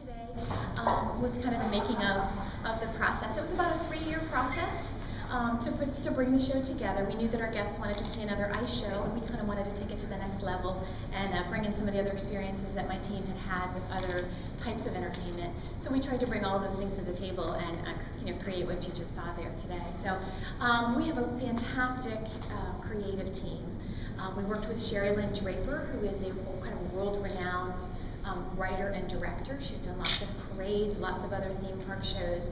today with kind of the making of the process. It was about a 3-year process to bring the show together. We knew that our guests wanted to see another ice show, and we kind of wanted to take it to the next level and bring in some of the other experiences that my team had with other types of entertainment. So we tried to bring all those things to the table and create what you just saw there today. So we have a fantastic creative team. We worked with Sherry Lynn Draper, who is a kind of world-renowned writer and director. She's done lots of parades, lots of other theme park shows.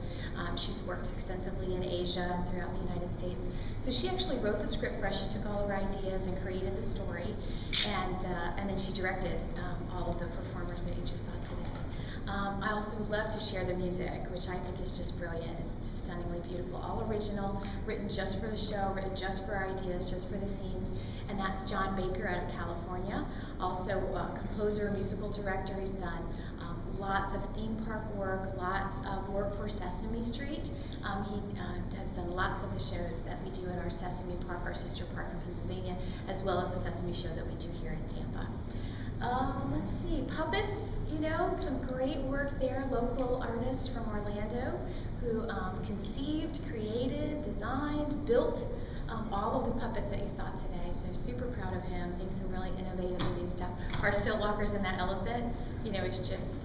She's worked extensively in Asia and throughout the United States. So she actually wrote the script for us. She took all of our ideas and created the story, and then she directed all of the performers that you just saw today. I also love to share the music, which I think is just brilliant and stunningly beautiful. All original, written just for the show, written just for our ideas, just for the scenes. And that's John Baker out of California. Also a composer, musical director. He's done lots of theme park work, lots of work for Sesame Street. He has done lots of the shows that we do at our Sesame Park, our sister park in Pennsylvania, as well as the Sesame show that we do here in Tampa. Let's see, puppets, some great work there. Local artists from Orlando who conceived, created, designed, built all of the puppets that you saw today. So super proud of him, seeing some really innovative and new stuff. Our stilt walkers and that elephant, is just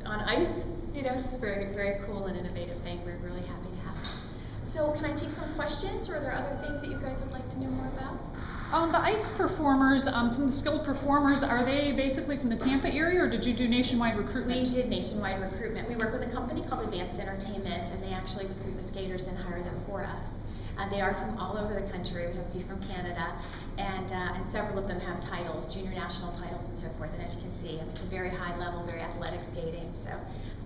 on ice. It's a very, very cool and innovative thing. We're really happy to have it. So can I take some questions, or are there other things that you guys would like to know more about? The ice performers, some of the skilled performers, are they basically from the Tampa area, or did you do nationwide recruitment? We did nationwide recruitment. We work with a company called Advanced Entertainment, and they actually recruit the skaters and hire them for us. They are from all over the country. We have a few from Canada, and several of them have titles, junior national titles and so forth. And as you can see, it's a very high level, very athletic skating. So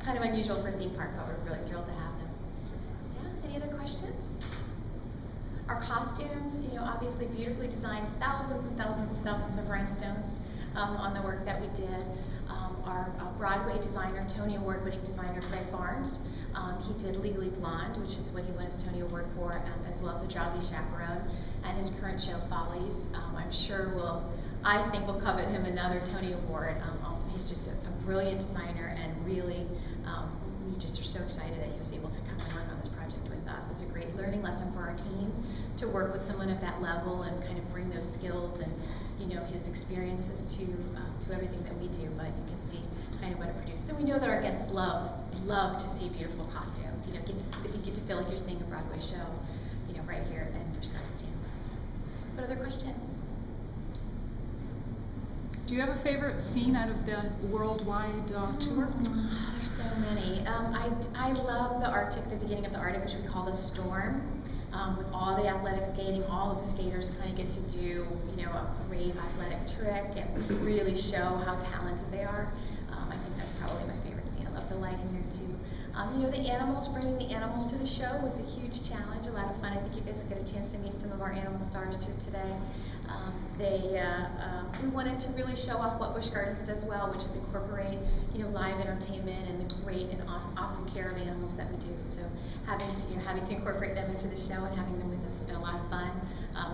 kind of unusual for a theme park, but we're really thrilled to have them. Yeah, any other questions? Our costumes, obviously beautifully designed, thousands and thousands and thousands of rhinestones on the work that we did. Our Broadway designer, Tony Award-winning designer Greg Barnes, he did Legally Blonde, which is what he won his Tony Award for, as well as The Drowsy Chaperone, and his current show, Follies. I'm sure I think we'll covet him another Tony Award. He's just a brilliant designer, and really, we just are so excited that he was able to come and work on this project with us. It's a great learning lesson for our team to work with someone at that level and kind of bring those skills and his experiences to everything that we do. But you can see kind of what it produces. So we know that our guests love to see beautiful costumes. If you get to feel like you're seeing a Broadway show, right here at Busch Tampa. What other questions? Do you have a favorite scene out of the worldwide tour? There's so many. I love the Arctic, the beginning of the Arctic, which we call the Storm, with all the athletic skating. All of the skaters kind of get to do, a great athletic trick and really show how talented they are. I think that's probably my favorite scene. I love the lighting there too. The animals, bringing the animals to the show was a huge challenge, a lot of fun. I think you guys will get a chance to meet some of our animal stars here today. We wanted to really show off what Busch Gardens does well, which is incorporate, live entertainment and the great and awesome care of animals that we do. So having to incorporate them into the show and having them with us has been a lot of fun.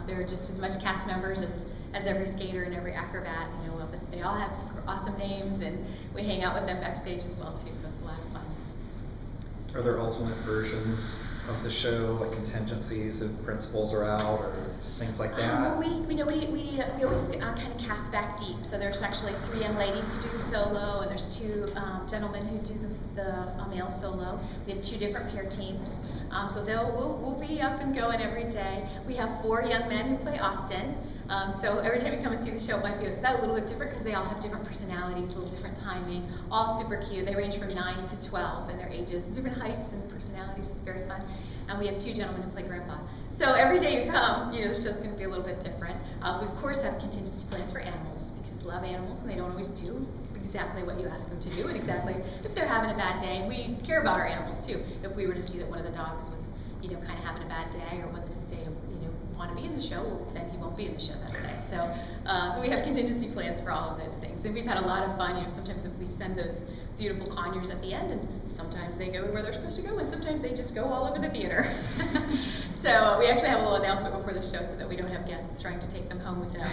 They're just as much cast members as every skater and every acrobat, but they all have awesome names, and we hang out with them backstage as well too. So it's a lot of fun. Are there alternate versions of the show, like contingencies if principals are out or things like that? We always kind of cast back deep. So there's actually 3 young ladies who do the solo, and there's 2 gentlemen who do the male solo. We have 2 different pair teams. So we'll be up and going every day. We have 4 young men who play Austin. So every time you come and see the show, it might be a little bit different because they all have different personalities, a little different timing, all super cute. They range from 9 to 12 in their ages, different heights and personalities. It's very fun. And we have 2 gentlemen who play Grandpa. So every day you come, the show's going to be a little bit different. We of course have contingency plans for animals because love animals, and they don't always do exactly what you ask them to do, and exactly if they're having a bad day. We care about our animals too. If we were to see that one of the dogs was, kind of having a bad day or wasn't his day to, want to be in the show, then he won't be in the show that day. So we have contingency plans for all of those things, and we've had a lot of fun. Sometimes if we send those beautiful conures at the end, and sometimes they go where they're supposed to go, and sometimes they just go all over the theater. So we actually have a little announcement before the show so that we don't have guests trying to take them home with them.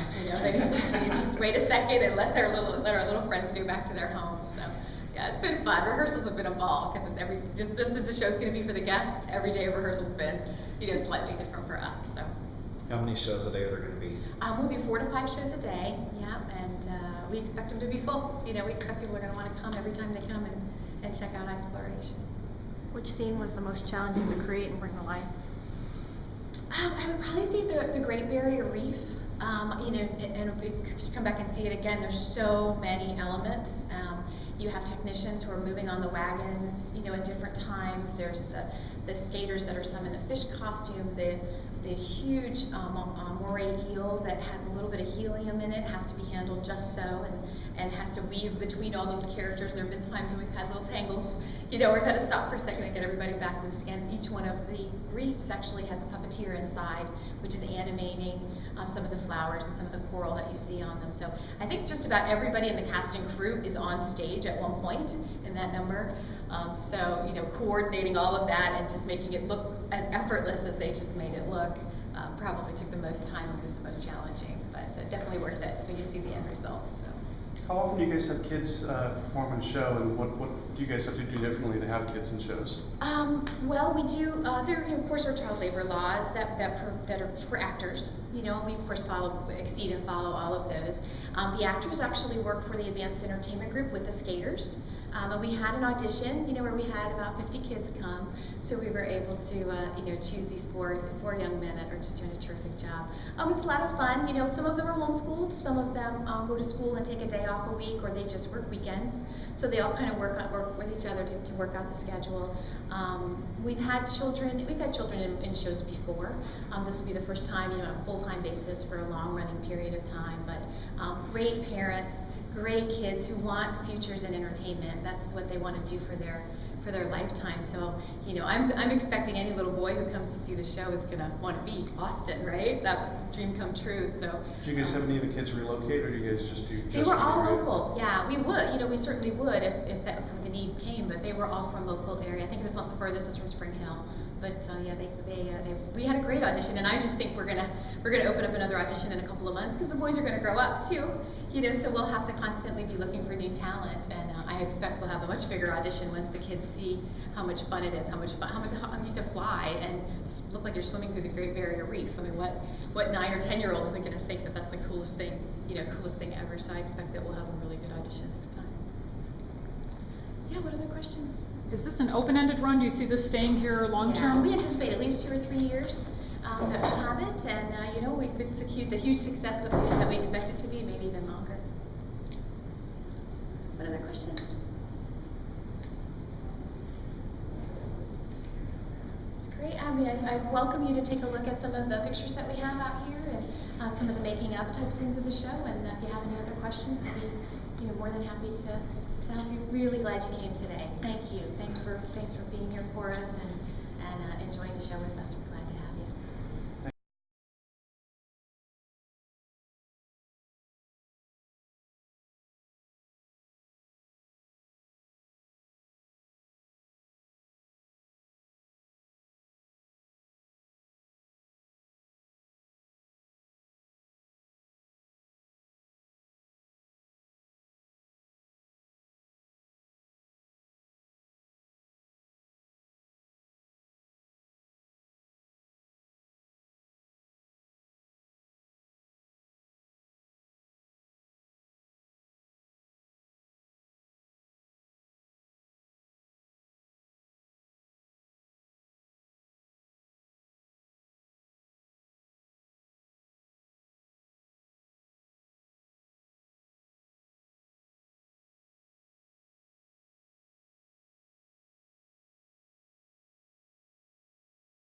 They just wait a second and let our little friends go back to their home. So Yeah, it's been fun. Rehearsals have been a ball because it's just as the show's going to be for the guests, every day of rehearsal's been, slightly different for us. So. How many shows a day are there going to be? We'll do 4 to 5 shows a day, yeah, and we expect them to be full. We expect people are going to want to come every time they come and check out Iceploration. Which scene was the most challenging to create and bring to life? I would probably say the Great Barrier Reef. And if you come back and see it again, there's so many elements. You have technicians who are moving on the wagons, at different times. There's the skaters that are some in the fish costume, the huge moray eel that has a little bit of helium in it, has to be handled just so, and has to weave between all those characters. There have been times when we've had little tangles, we've had to stop for a second and get everybody back loose again. Each one of the reefs actually has a puppeteer inside, which is animating some of the flowers and some of the coral that you see on them. So I think just about everybody in the cast and crew is on stage at one point in that number. Coordinating all of that and just making it look as effortless as they just made it look probably took the most time and was the most challenging, but definitely worth it when you see the end result. So. How often do you guys have kids perform in a show, and what do you guys have to do differently to have kids in shows? Well, we do. There, of course, are child labor laws that are for actors. We of course exceed and follow all of those. The actors actually work for the advanced entertainment group with the skaters. And we had an audition, where we had about 50 kids come, so we were able to, choose these four young men that are just doing a terrific job. It's a lot of fun. Some of them are homeschooled, some of them go to school and take a day off a week, or they just work weekends. So they all kind of work with each other to work out the schedule. We've had children in shows before. This will be the first time, on a full-time basis for a long-running period of time. But great parents, great kids who want futures in entertainment. This is what they want to do for their lifetime. So, I'm expecting any little boy who comes to see the show is gonna want to be Austin, right? That's a dream come true. So. Do you guys have any of the kids relocate, or do you guys just do? They were all local. Yeah, we would. We certainly would if the need came. But they were all from local area. I think the furthest is from Spring Hill. But yeah, we had a great audition, and I just think we're gonna open up another audition in a couple of months because the boys are gonna grow up too. So we'll have to constantly be looking for new talent, and I expect we'll have a much bigger audition once the kids see how much fun it is, how much you have to fly and look like you're swimming through the Great Barrier Reef. I mean, what 9 or 10-year-old isn't gonna think that that's the coolest thing, coolest thing ever? So I expect that we'll have a really good audition next time. Yeah. What other questions? Is this an open-ended run? Do you see this staying here long-term? Yeah, we anticipate at least 2 or 3 years that we'll have it, and if it's the huge success that we expect it to be, maybe even longer. What other questions? It's great. I welcome you to take a look at some of the pictures that we have out here and some of the making of types things of the show. And if you have any other questions, I'd be more than happy to help you. Really glad you came today. Thank you. Thanks for being here for us and enjoying the show with us.